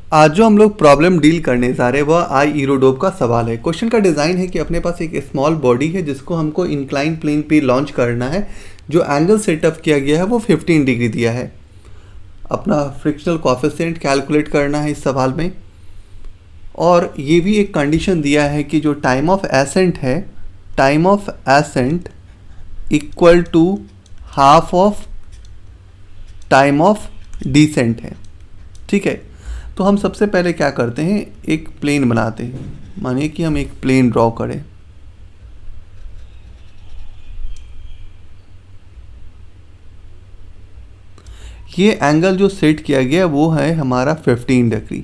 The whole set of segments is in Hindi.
आज जो हम लोग प्रॉब्लम डील करने जा रहे हैं वह आई ईरोडोप का सवाल है। क्वेश्चन का डिज़ाइन है कि अपने पास एक स्मॉल बॉडी है जिसको हमको इंक्लाइन प्लेन पे लॉन्च करना है। जो एंगल सेटअप किया गया है वो 15 डिग्री दिया है। अपना फ्रिक्शनल कोएफिशिएंट कैलकुलेट करना है इस सवाल में, और ये भी एक कंडीशन दिया है कि जो टाइम ऑफ एसेंट है, time of ascent equal to half of time of descent है। ठीक है, तो हम सबसे पहले क्या करते हैं, एक प्लेन बनाते हैं। मानिए कि हम एक प्लेन ड्रॉ करें। ये एंगल जो सेट किया गया वो है हमारा 15 डिग्री।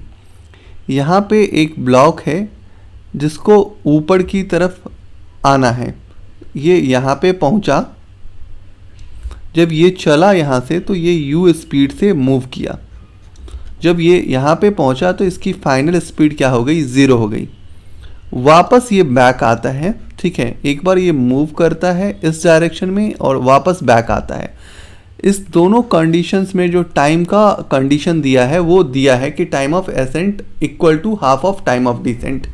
यहाँ पे एक ब्लॉक है जिसको ऊपर की तरफ आना है। ये यहाँ पे पहुँचा, जब ये चला यहाँ से तो ये u स्पीड से मूव किया। जब ये यहाँ पे पहुँचा तो इसकी फाइनल स्पीड क्या हो गई, 0 हो गई। वापस ये बैक आता है। ठीक है, एक बार ये मूव करता है इस डायरेक्शन में और वापस बैक आता है। इस दोनों कंडीशंस में जो टाइम का कंडीशन दिया है वो दिया है कि time of ascent equal to half of time of descent.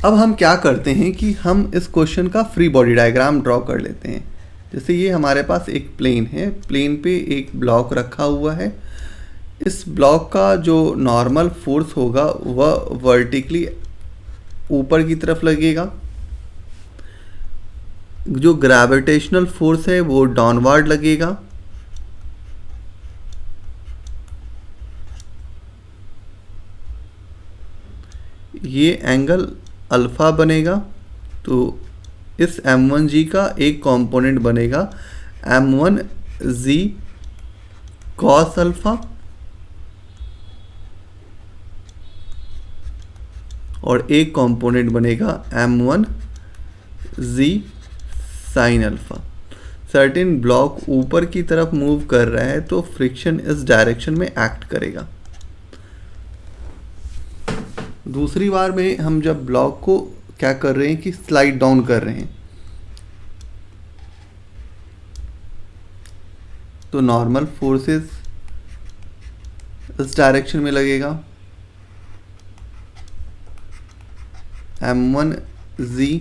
अब हम क्या करते हैं कि हम इस क्वेश्चन का फ्री बॉडी डायग्राम ड्रॉ कर लेते हैं। जैसे ये हमारे पास एक प्लेन है, प्लेन पे एक ब्लॉक रखा हुआ है। इस ब्लॉक का जो नॉर्मल फोर्स होगा वह वर्टिकली ऊपर की तरफ लगेगा। जो ग्रेविटेशनल फोर्स है वो डाउनवर्ड लगेगा। ये एंगल अल्फा बनेगा, तो इस m1g का एक कंपोनेंट बनेगा m1z cos अल्फा, और एक कंपोनेंट बनेगा m1z sin alpha. Certain block ऊपर की तरफ मूव कर रहा है तो फ्रिक्शन इस डायरेक्शन में एक्ट करेगा। दूसरी बार में हम जब ब्लॉक को क्या कर रहे हैं कि स्लाइड डाउन कर रहे हैं, तो नॉर्मल फोर्सेस इस डायरेक्शन में लगेगा। m1z,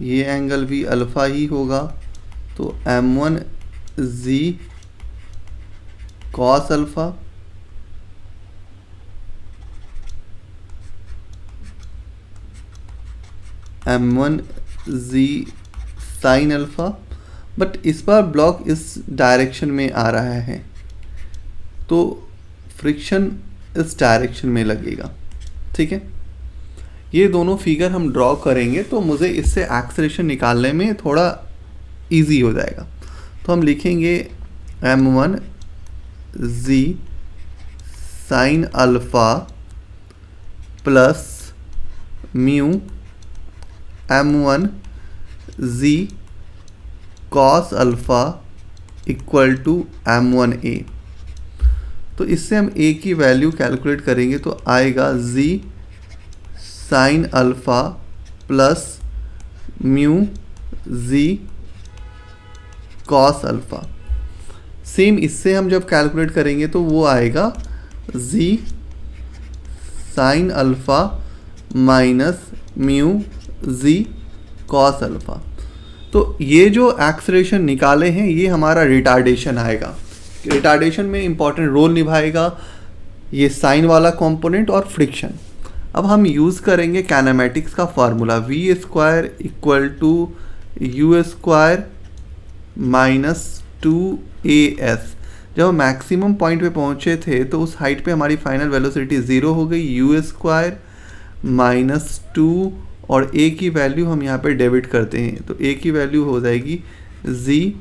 ये एंगल भी अल्फा ही होगा, तो m1z cos alpha, m1z sin alpha. But इस बार ब्लॉक इस डायरेक्शन में आ रहा है तो फ्रिक्शन इस डायरेक्शन में लगेगा। ठीक है, ये दोनों फिगर हम ड्रॉ करेंगे तो मुझे इससे एक्सेलरेशन निकालने में थोड़ा इजी हो जाएगा। तो हम लिखेंगे m1z sin alpha plus mu m1z cos alpha equal to m1a। तो इससे हम a की वैल्यू कैलकुलेट करेंगे तो आएगा z sin alpha plus mu z cos alpha. Same इससे हम जब कैलकुलेट करेंगे तो वो आएगा z sin alpha minus mu z cos alpha. तो ये जो एक्सेलरेशन निकाले हैं ये हमारा रिटार्डेशन आएगा। रिटार्डेशन में इंपॉर्टेंट रोल निभाएगा ये साइन वाला कंपोनेंट और फ्रिक्शन। अब हम यूज़ करेंगे काइनेमेटिक्स का formula v square equal to u square minus 2as। जब हम मैक्सिमम पॉइंट पे पहुँचे थे तो उस हाइट पे हमारी फाइनल वेलोसिटी 0 हो गई, u स्क्वायर माइनस 2, और a की वैल्यू हम यहाँ पे डेबिट करते हैं तो a की वैल्यू हो जाएगी z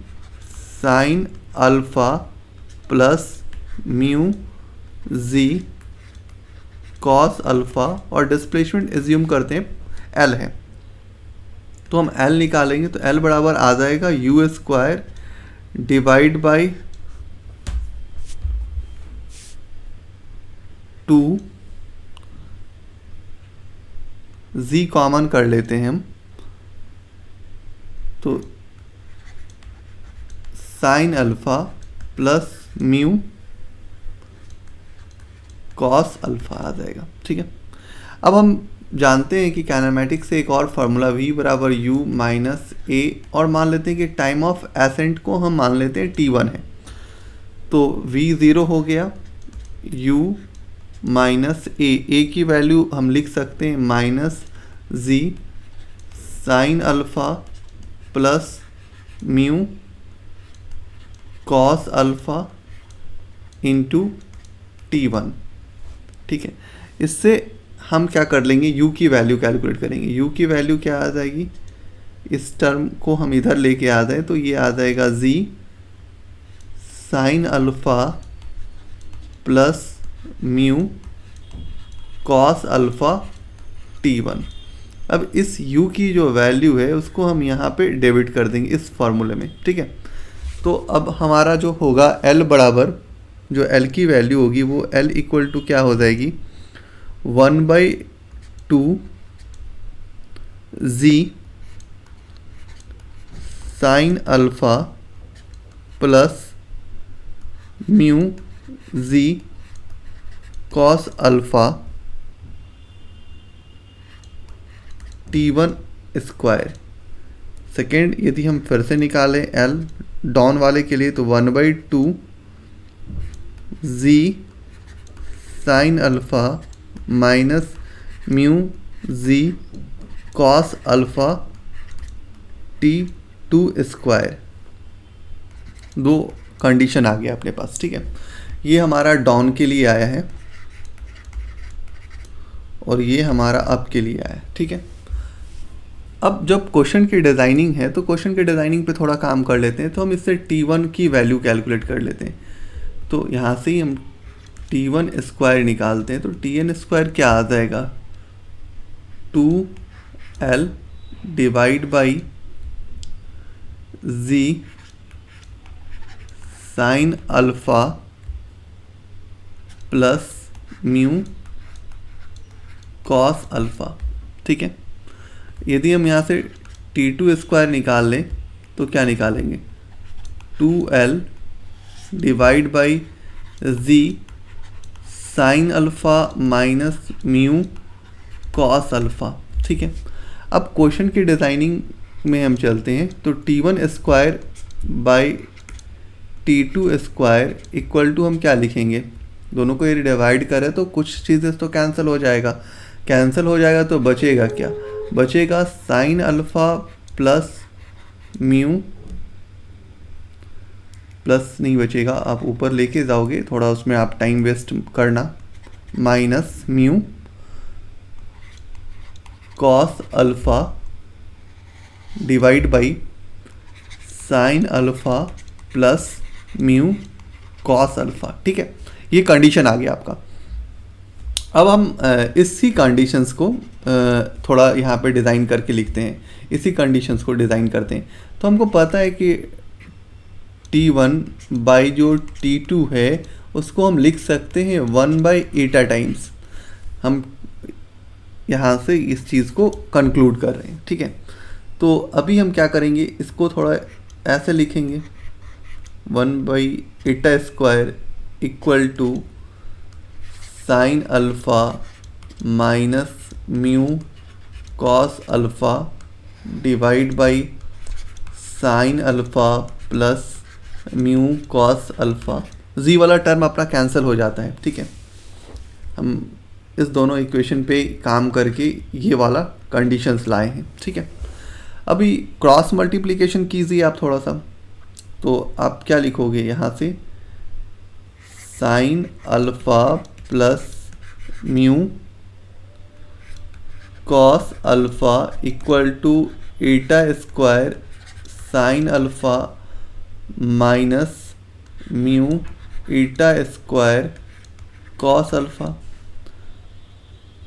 sign alpha plus mu z cos alpha, और डिस्प्लेसमेंट एज्यूम करते हैं l है तो हम l निकालेंगे तो l बराबर आ जाएगा u square divide by 2, z common कर लेते हैं हम तो sine alpha plus mu cos alpha आ जाएगा। ठीक है, अब हम जानते हैं कि काइनेमेटिक्स से एक और फार्मूला v बराबर u माइनस ए, और मान लेते हैं कि टाइम ऑफ एसेंट को हम मान लेते हैं t1 है, तो v ज़ीरो हो गया, u माइनस ए की वैल्यू हम लिख सकते हैं minus z sign alpha plus mu cos alpha into t1। ठीक है, इससे हम क्या कर लेंगे, u की वैल्यू कैलकुलेट करेंगे। u की वैल्यू क्या आ जाएगी, इस टर्म को हम इधर लेके आ जाए तो ये आ जाएगा z sign alpha plus mu cos alpha t1। अब इस u की जो वैल्यू है उसको हम यहाँ पे डेबिट कर देंगे इस फॉर्मूले में। ठीक है, तो अब हमारा जो होगा l बराबर, जो l की वैल्यू होगी वो l इक्वल टू क्या हो जाएगी, 1/2 z sign alpha plus mu z cos alpha t1 square. Second यदि हम फिर से निकालें l डाउन वाले के लिए तो 1/2 z sign alpha minus mu z cos alpha t2 square. दो कंडीशन आ गया अपने पास। ठीक है, ये हमारा डाउन के लिए आया है और ये हमारा अप के लिए आया है। ठीक है, अब जब क्वेश्चन की डिज़ाइनिंग है तो क्वेश्चन की डिज़ाइनिंग पे थोड़ा काम कर लेते हैं। तो हम इससे t1 की वैल्यू कैलकुलेट कर लेते हैं। तो यहाँ से ही हम t1 स्क्वायर निकालते हैं, तो tn स्क्वायर क्या आ जाएगा, 2l divide by z sign alpha plus mu cos alpha. ठीक है, यदि हम यहाँ से t2 स्क्वायर निकाल लें तो क्या निकालेंगे, 2l divide by z sign alpha minus mu cos alpha. ठीक है, अब क्वेश्चन की डिज़ाइनिंग में हम चलते हैं, तो t1 square by t2 square equal to हम क्या लिखेंगे, दोनों को यदि डिवाइड करें तो कुछ चीज़ें तो कैंसिल हो जाएगा, तो बचेगा क्या, बचेगा sign alpha plus mu, plus नहीं बचेगा, आप ऊपर लेके जाओगे थोड़ा, उसमें आप टाइम वेस्ट करना, minus mu cos alpha divide by sine alpha plus mu cos alpha. ठीक है, ये कंडीशन आ गया आपका। अब हम इसी कंडीशंस को थोड़ा यहाँ पे डिज़ाइन करके लिखते हैं, इसी कंडीशंस को डिज़ाइन करते हैं। तो हमको पता है कि t1 बाई जो t2 है उसको हम लिख सकते हैं 1/eta टाइम्स। हम यहाँ से इस चीज़ को कंक्लूड कर रहे हैं। ठीक है, तो अभी हम क्या करेंगे, इसको थोड़ा ऐसे लिखेंगे, 1/eta square equal to sine alpha minus mu cos alpha divide by sine alpha plus mu cos alpha. G वाला टर्म अपना कैंसिल हो जाता है। ठीक है, हम इस दोनों इक्वेशन पे काम करके ये वाला कंडीशंस लाए हैं। ठीक है, अभी क्रॉस मल्टीप्लिकेशन कीजिए आप थोड़ा सा, तो आप क्या लिखोगे यहाँ से, sine alpha plus mu cos alpha equal to eta square sine alpha minus mu eta square cos alpha.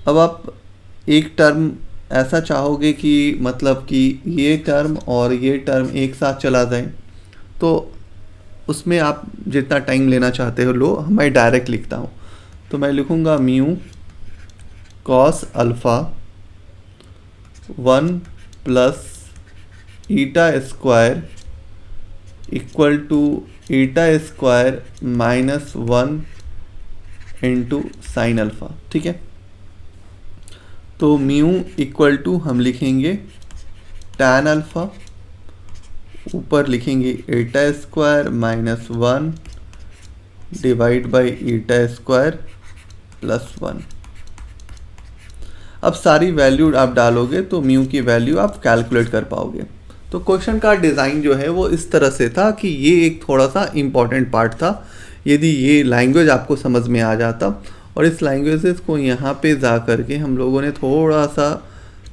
अब आप एक टर्म ऐसा चाहोगे कि मतलब कि ये टर्म और ये टर्म एक साथ चला जाए, तो उसमें आप जितना टाइम लेना चाहते हो लो, मैं डायरेक्ट लिखता हूँ। तो मैं लिखूँगा mu cos alpha 1 plus eta square equal to eta square minus 1 into sine alpha, ठीक है। तो म्यू इक्वल टू हम लिखेंगे टैन अल्फ़ा, ऊपर लिखेंगे eta square minus 1 divide by eta square plus 1। अब सारी वैल्यू आप डालोगे तो म्यू की वैल्यू आप कैलकुलेट कर पाओगे। तो क्वेश्चन का डिज़ाइन जो है वो इस तरह से था कि ये एक थोड़ा सा इम्पॉर्टेंट पार्ट था। यदि ये लैंग्वेज आपको समझ में आ जाता और इस लैंग्वेजेस को यहाँ पे जा करके हम लोगों ने थोड़ा सा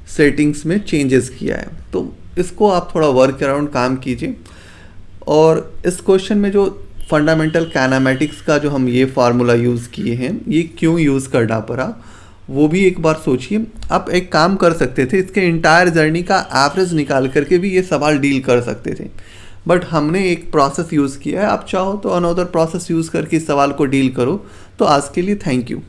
सेटिंग्स में चेंजेस किया है, तो इसको आप थोड़ा वर्क अराउंड काम कीजिए। और इस क्वेश्चन में जो फंडामेंटल काइनेमेटिक्स का जो हम ये फार्मूला यूज़ किए हैं, ये क्यों यूज़ करना पड़ा वो भी एक बार सोचिए। आप एक काम कर सकते थे, इसके इंटायर जर्नी का एवरेज निकाल करके भी ये सवाल डील कर सकते थे, बट हमने एक प्रोसेस यूज़ किया है। आप चाहो तो अनदर प्रोसेस यूज़ करके इस सवाल को डील करो। तो आज के लिए थैंक यू।